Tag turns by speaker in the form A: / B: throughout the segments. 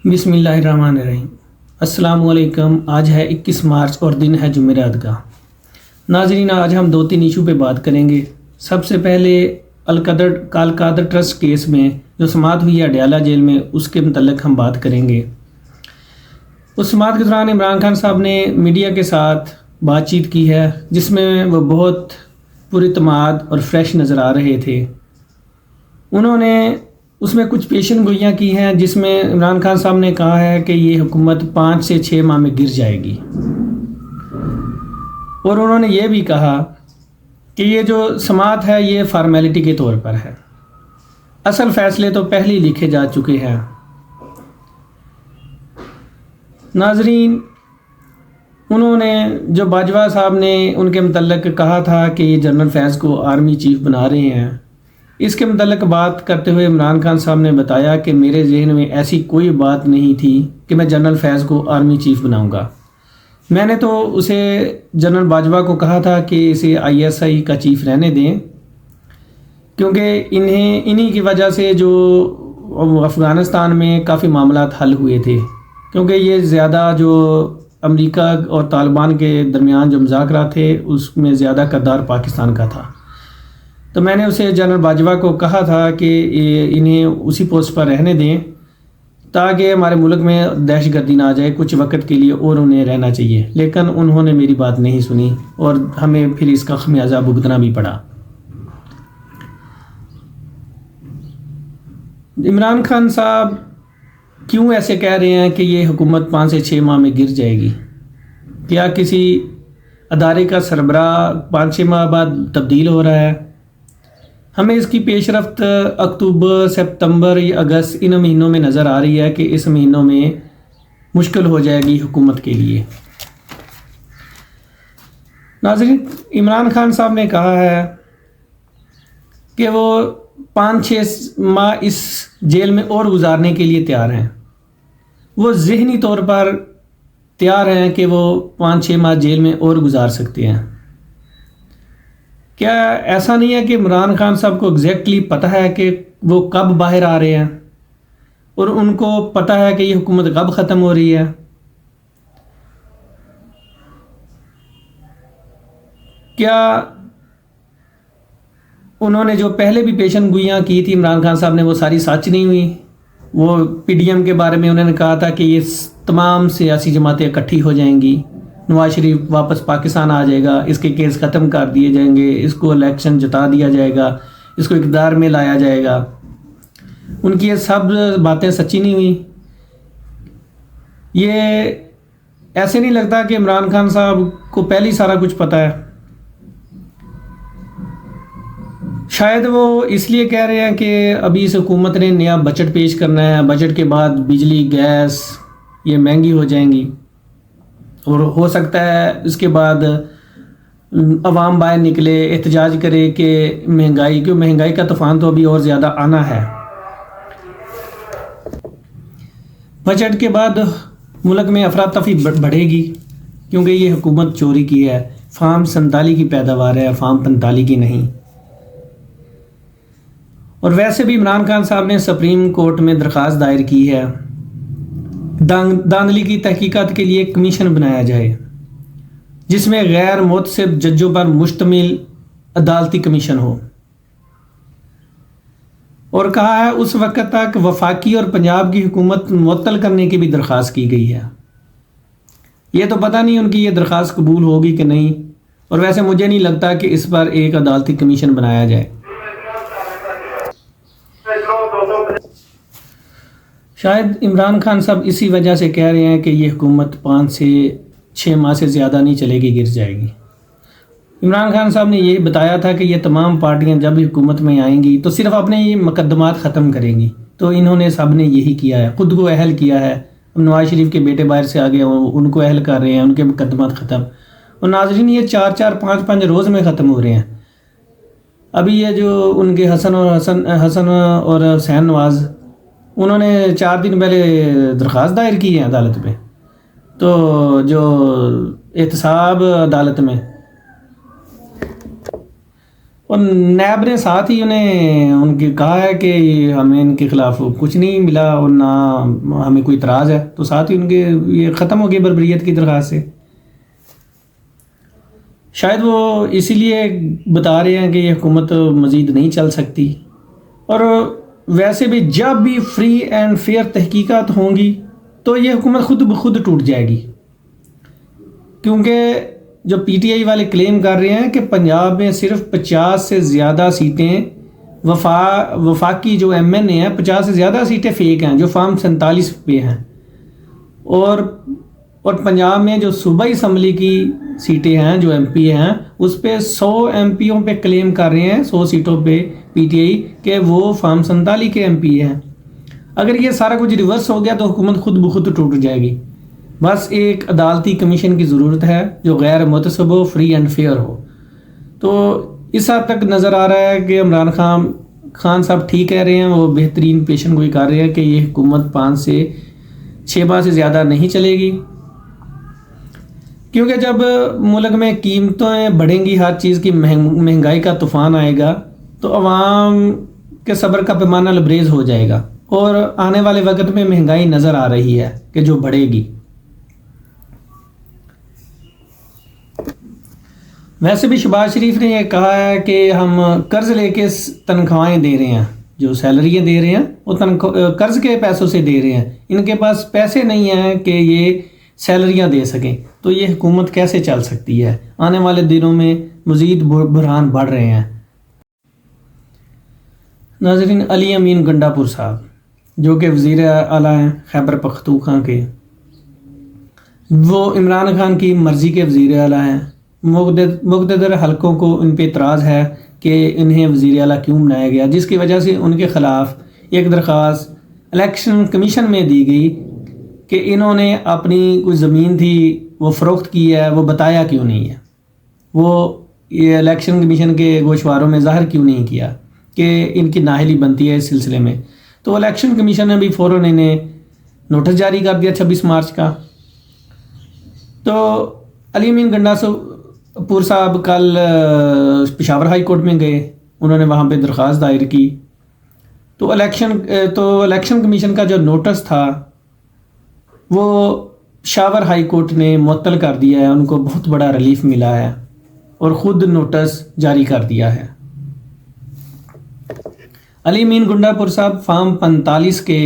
A: بسم اللہ الرحمن الرحیم۔ السلام علیکم۔ آج ہے 21 مارچ اور دن ہے جمعرات کا۔ ناظرین، آج ہم 2-3 ایشو پہ بات کریں گے۔ سب سے پہلے القادر ٹرسٹ کیس میں جو سماعت ہوئی ہے اڈیالہ جیل میں، اس کے متعلق ہم بات کریں گے۔ اس سماعت کے دوران عمران خان صاحب نے میڈیا کے ساتھ بات چیت کی ہے، جس میں وہ بہت پراعتماد اور فریش نظر آ رہے تھے۔ انہوں نے اس میں کچھ پیشن گوئیاں کی ہیں، جس میں عمران خان صاحب نے کہا ہے کہ یہ حکومت 5 سے 6 ماہ میں گر جائے گی، اور انہوں نے یہ بھی کہا کہ یہ جو سماعت ہے یہ فارمیلٹی کے طور پر ہے، اصل فیصلے تو پہلے ہی لکھے جا چکے ہیں۔ ناظرین، انہوں نے جو باجوہ صاحب نے ان کے متعلق کہا تھا کہ یہ جنرل فیض کو آرمی چیف بنا رہے ہیں، اس کے متعلق بات کرتے ہوئے عمران خان صاحب نے بتایا کہ میرے ذہن میں ایسی کوئی بات نہیں تھی کہ میں جنرل فیض کو آرمی چیف بناؤں گا۔ میں نے تو اسے جنرل باجوہ کو کہا تھا کہ اسے ISI کا چیف رہنے دیں، کیونکہ انہی کی وجہ سے جو افغانستان میں کافی معاملات حل ہوئے تھے، کیونکہ یہ زیادہ جو امریکہ اور طالبان کے درمیان جو مذاکرات تھے اس میں زیادہ کردار پاکستان کا تھا۔ تو میں نے اسے جنرل باجوہ کو کہا تھا کہ انہیں اسی پوسٹ پر رہنے دیں تاکہ ہمارے ملک میں دہشت گردی نہ آ جائے کچھ وقت کے لیے، اور انہیں رہنا چاہیے، لیکن انہوں نے میری بات نہیں سنی اور ہمیں پھر اس کا خمیازہ بھگتنا بھی پڑا۔ عمران خان صاحب کیوں ایسے کہہ رہے ہیں کہ یہ حکومت 5 سے 6 ماہ میں گر جائے گی؟ کیا کسی ادارے کا سربراہ 5-6 ماہ بعد تبدیل ہو رہا ہے؟ ہمیں اس کی پیش رفت اکتوبر، ستمبر یا اگست ان مہینوں میں نظر آ رہی ہے کہ اس مہینوں میں مشکل ہو جائے گی حکومت کے لیے۔ ناظرین، عمران خان صاحب نے کہا ہے کہ وہ 5-6 ماہ اس جیل میں اور گزارنے کے لیے تیار ہیں۔ وہ ذہنی طور پر تیار ہیں کہ وہ 5-6 ماہ جیل میں اور گزار سکتے ہیں۔ کیا ایسا نہیں ہے کہ عمران خان صاحب کو ایگزیکٹلی پتہ ہے کہ وہ کب باہر آ رہے ہیں، اور ان کو پتہ ہے کہ یہ حکومت کب ختم ہو رہی ہے؟ کیا انہوں نے جو پہلے بھی پیشن گوئیاں کی تھی عمران خان صاحب نے، وہ ساری سچ نہیں ہوئی؟ وہ PDM کے بارے میں انہوں نے کہا تھا کہ یہ تمام سیاسی جماعتیں اکٹھی ہو جائیں گی، نواز شریف واپس پاکستان آ جائے گا، اس کے کیس ختم کر دیے جائیں گے، اس کو الیکشن جتا دیا جائے گا، اس کو اقتدار میں لایا جائے گا۔ ان کی یہ سب باتیں سچی نہیں ہوئی۔ یہ ایسے نہیں لگتا کہ عمران خان صاحب کو پہلے ہی سارا کچھ پتہ ہے؟ شاید وہ اس لیے کہہ رہے ہیں کہ ابھی اس حکومت نے نیا بجٹ پیش کرنا ہے، بجٹ کے بعد بجلی، گیس یہ مہنگی ہو جائیں گی، اور ہو سکتا ہے اس کے بعد عوام باہر نکلے، احتجاج کرے کہ مہنگائی کا طوفان تو ابھی اور زیادہ آنا ہے۔ بجٹ کے بعد ملک میں افراتفری بڑھے گی، کیونکہ یہ حکومت چوری کی ہے، فارم 47 کی پیداوار ہے، فارم 45 کی نہیں۔ اور ویسے بھی عمران خان صاحب نے سپریم کورٹ میں درخواست دائر کی ہے دھاندلی کی تحقیقات کے لیے ایک کمیشن بنایا جائے، جس میں غیر متعصب ججوں پر مشتمل عدالتی کمیشن ہو، اور کہا ہے اس وقت تک وفاقی اور پنجاب کی حکومت معطل کرنے کی بھی درخواست کی گئی ہے۔ یہ تو پتہ نہیں ان کی یہ درخواست قبول ہوگی کہ نہیں، اور ویسے مجھے نہیں لگتا کہ اس پر ایک عدالتی کمیشن بنایا جائے۔ شاید عمران خان صاحب اسی وجہ سے کہہ رہے ہیں کہ یہ حکومت 5 سے 6 ماہ سے زیادہ نہیں چلے گی، گر جائے گی۔ عمران خان صاحب نے یہ بتایا تھا کہ یہ تمام پارٹیاں جب حکومت میں آئیں گی تو صرف اپنے یہ مقدمات ختم کریں گی، تو انہوں نے سب نے یہی کیا ہے، خود کو اہل کیا ہے۔ نواز شریف کے بیٹے باہر سے آگے ان کو اہل کر رہے ہیں، ان کے مقدمات ختم، اور ناظرین یہ 4-4 5-5 روز میں ختم ہو رہے ہیں۔ ابھی یہ جو ان کے حسن اور حسین نواز، انہوں نے 4 دن پہلے درخواست دائر کی ہے عدالت میں، تو جو احتساب عدالت میں، اور نیب نے ساتھ ہی انہیں ان کے کہا ہے کہ ہمیں ان کے خلاف کچھ نہیں ملا اور نہ ہمیں کوئی اعتراض ہے، تو ساتھ ہی ان کے یہ ختم ہو گئی بربریت کی درخواست سے۔ شاید وہ اسی لیے بتا رہے ہیں کہ یہ حکومت مزید نہیں چل سکتی، اور ویسے بھی جب بھی فری اینڈ فیئر تحقیقات ہوں گی تو یہ حکومت خود بخود ٹوٹ جائے گی، کیونکہ جو پی ٹی آئی والے کلیم کر رہے ہیں کہ پنجاب میں صرف 50 سے زیادہ سیٹیں وفاقی جو ایم این اے ہیں 50 سے زیادہ سیٹیں فیک ہیں جو فارم 47 پہ ہیں، اور پنجاب میں جو صوبائی اسمبلی کی سیٹیں ہیں جو ایم پی ہیں اس پہ 100 ایم پیوں پہ کلیم کر رہے ہیں، 100 سیٹوں پہ پی ٹی آئی کہ وہ فارم 47 کے ایم پی ہیں۔ اگر یہ سارا کچھ ریورس ہو گیا تو حکومت خود بخود ٹوٹ جائے گی۔ بس ایک عدالتی کمیشن کی ضرورت ہے جو غیر متعصب ہو، فری اینڈ فیئر ہو۔ تو اس حد تک نظر آ رہا ہے کہ عمران خان صاحب ٹھیک کہہ رہے ہیں، وہ بہترین پیشن گوئی کر رہے ہیں کہ یہ حکومت 5 سے 6 ماہ سے زیادہ نہیں چلے گی، کیونکہ جب ملک میں قیمتیں بڑھیں گی، ہر چیز کی مہنگائی کا طوفان آئے گا تو عوام کے صبر کا پیمانہ لبریز ہو جائے گا، اور آنے والے وقت میں مہنگائی نظر آ رہی ہے کہ جو بڑھے گی۔ ویسے بھی شہباز شریف نے یہ کہا ہے کہ ہم قرض لے کے تنخواہیں دے رہے ہیں، جو سیلریاں دے رہے ہیں وہ قرض کے پیسوں سے دے رہے ہیں، ان کے پاس پیسے نہیں ہیں کہ یہ سیلریاں دے سکیں، تو یہ حکومت کیسے چل سکتی ہے؟ آنے والے دنوں میں مزید بحران بڑھ رہے ہیں۔ ناظرین، علی امین گنڈا پور صاحب جو کہ وزیر اعلیٰ ہیں خیبر پختونخوا کے، وہ عمران خان کی مرضی کے وزیر اعلیٰ ہیں۔ مقتدر حلقوں کو ان پہ اعتراض ہے کہ انہیں وزیر اعلیٰ کیوں بنایا گیا، جس کی وجہ سے ان کے خلاف ایک درخواست الیکشن کمیشن میں دی گئی کہ انہوں نے اپنی کوئی زمین تھی وہ فروخت کی ہے، وہ بتایا کیوں نہیں ہے، وہ یہ الیکشن کمیشن کے گوشواروں میں ظاہر کیوں نہیں کیا کہ ان کی نااہلی بنتی ہے اس سلسلے میں۔ تو الیکشن کمیشن نے بھی فوراً انہیں نوٹس جاری کر دیا 26 مارچ کا۔ تو علی امین گنڈا پور صاحب کل پشاور ہائی کورٹ میں گئے، انہوں نے وہاں پہ درخواست دائر کی، تو الیکشن کمیشن کا جو نوٹس تھا وہ پشاور ہائی کورٹ نے معطل کر دیا ہے، ان کو بہت بڑا ریلیف ملا ہے اور خود نوٹس جاری کر دیا ہے۔ علی امین گنڈا پور صاحب فارم 45 کے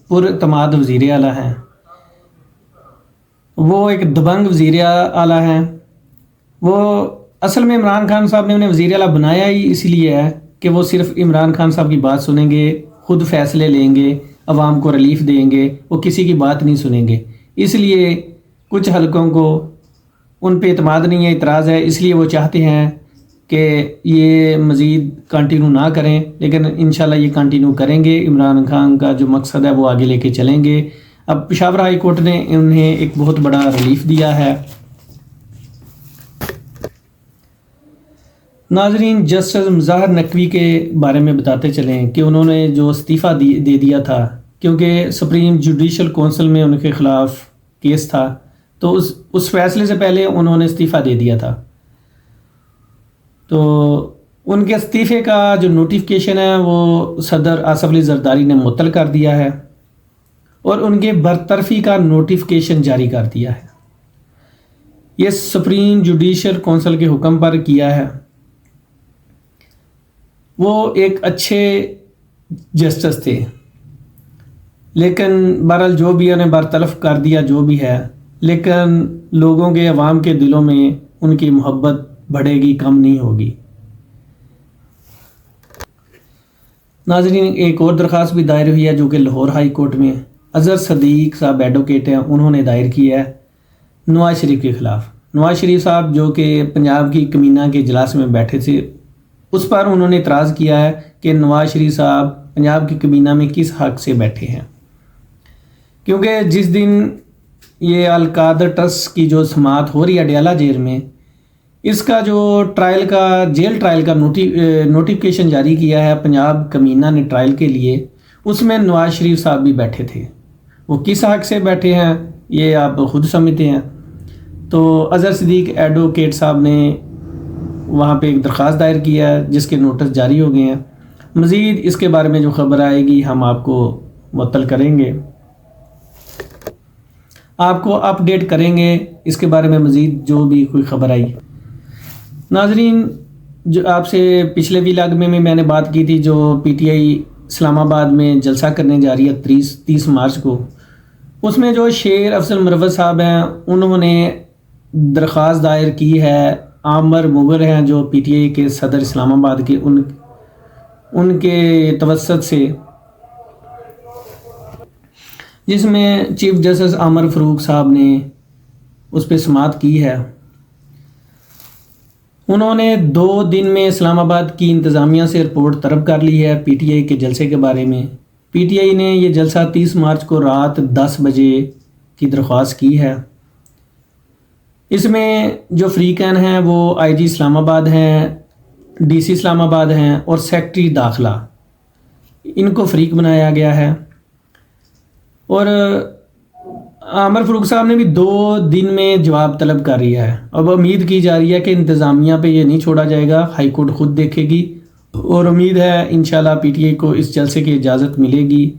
A: پر اعتماد وزیر اعلیٰ ہیں، وہ ایک دبنگ وزیر اعلیٰ ہیں۔ وہ اصل میں عمران خان صاحب نے انہیں وزیر اعلیٰ بنایا ہی اس لیے ہے کہ وہ صرف عمران خان صاحب کی بات سنیں گے، خود فیصلے لیں گے، عوام کو ریلیف دیں گے، وہ کسی کی بات نہیں سنیں گے۔ اس لیے کچھ حلقوں کو ان پہ اعتماد نہیں ہے، اعتراض ہے، اس لیے وہ چاہتے ہیں کہ یہ مزید کنٹینیو نہ کریں، لیکن انشاءاللہ یہ کنٹینیو کریں گے۔ عمران خان کا جو مقصد ہے وہ آگے لے کے چلیں گے۔ اب پشاور ہائی کورٹ نے انہیں ایک بہت بڑا ریلیف دیا ہے۔ ناظرین، جسٹس مظاہر نقوی کے بارے میں بتاتے چلیں کہ انہوں نے جو استعفیٰ دے دیا تھا، کیونکہ سپریم جوڈیشل کونسل میں ان کے خلاف کیس تھا، تو اس فیصلے سے پہلے انہوں نے استعفیٰ دے دیا تھا۔ تو ان کے استعفے کا جو نوٹیفکیشن ہے وہ صدر آصف علی زرداری نے معطل کر دیا ہے اور ان کے برطرفی کا نوٹیفکیشن جاری کر دیا ہے۔ یہ سپریم جوڈیشل کونسل کے حکم پر کیا ہے۔ وہ ایک اچھے جسٹس تھے، لیکن بہرحال جو بھی انہیں برطرف کر دیا جو بھی ہے، لیکن لوگوں کے عوام کے دلوں میں ان کی محبت بڑھے گی، کم نہیں ہوگی۔ ناظرین، ایک اور درخواست بھی دائر ہوئی ہے جو کہ لاہور ہائی کورٹ میں اظہر صدیق صاحب ایڈوکیٹ ہیں، انہوں نے دائر کی ہے نواز شریف کے خلاف۔ نواز شریف صاحب جو کہ پنجاب کی کمینہ کے اجلاس میں بیٹھے تھے، اس پر انہوں نے اعتراض کیا ہے کہ نواز شریف صاحب پنجاب کی کمینہ میں کس حق سے بیٹھے ہیں، کیونکہ جس دن یہ القادر ٹرسٹ کی جو سماعت ہو رہی ہے ڈیالہ جیل میں، اس کا جو جیل ٹرائل کا نوٹیفکیشن جاری کیا ہے پنجاب کمینہ نے ٹرائل کے لیے، اس میں نواز شریف صاحب بھی بیٹھے تھے۔ وہ کس حق سے بیٹھے ہیں یہ آپ خود سمجھتے ہیں۔ تو اظہر صدیق ایڈوکیٹ صاحب نے وہاں پہ ایک درخواست دائر کیا ہے جس کے نوٹس جاری ہو گئے ہیں. مزید اس کے بارے میں جو خبر آئے گی ہم آپ کو مطلع کریں گے، آپ کو اپ ڈیٹ کریں گے اس کے بارے میں مزید جو بھی کوئی خبر آئی. ناظرین، جو آپ سے پچھلے ولاگ میں نے بات کی تھی، جو پی ٹی آئی اسلام آباد میں جلسہ کرنے جا رہی ہے 30 مارچ کو، اس میں جو شیر افضل مروت صاحب ہیں انہوں نے درخواست دائر کی ہے. عامر مغل ہیں جو پی ٹی آئی کے صدر اسلام آباد کے، ان کے توسط سے، جس میں چیف جسٹس عامر فاروق صاحب نے اس پہ سماعت کی ہے. انہوں نے 2 دن میں اسلام آباد کی انتظامیہ سے رپورٹ طلب کر لی ہے پی ٹی آئی کے جلسے کے بارے میں. پی ٹی آئی نے یہ جلسہ 30 مارچ کو رات 10 بجے کی درخواست کی ہے. اس میں جو فریقین ہیں وہ آئی جی اسلام آباد ہیں، ڈی سی اسلام آباد ہیں اور سیکٹری داخلہ، ان کو فریق بنایا گیا ہے. اور عامر فاروق صاحب نے بھی 2 دن میں جواب طلب کر رہی ہے. اب امید کی جا رہی ہے کہ انتظامیہ پہ یہ نہیں چھوڑا جائے گا، ہائی کورٹ خود دیکھے گی، اور امید ہے انشاءاللہ پی ٹی آئی کو اس جلسے کی اجازت ملے گی.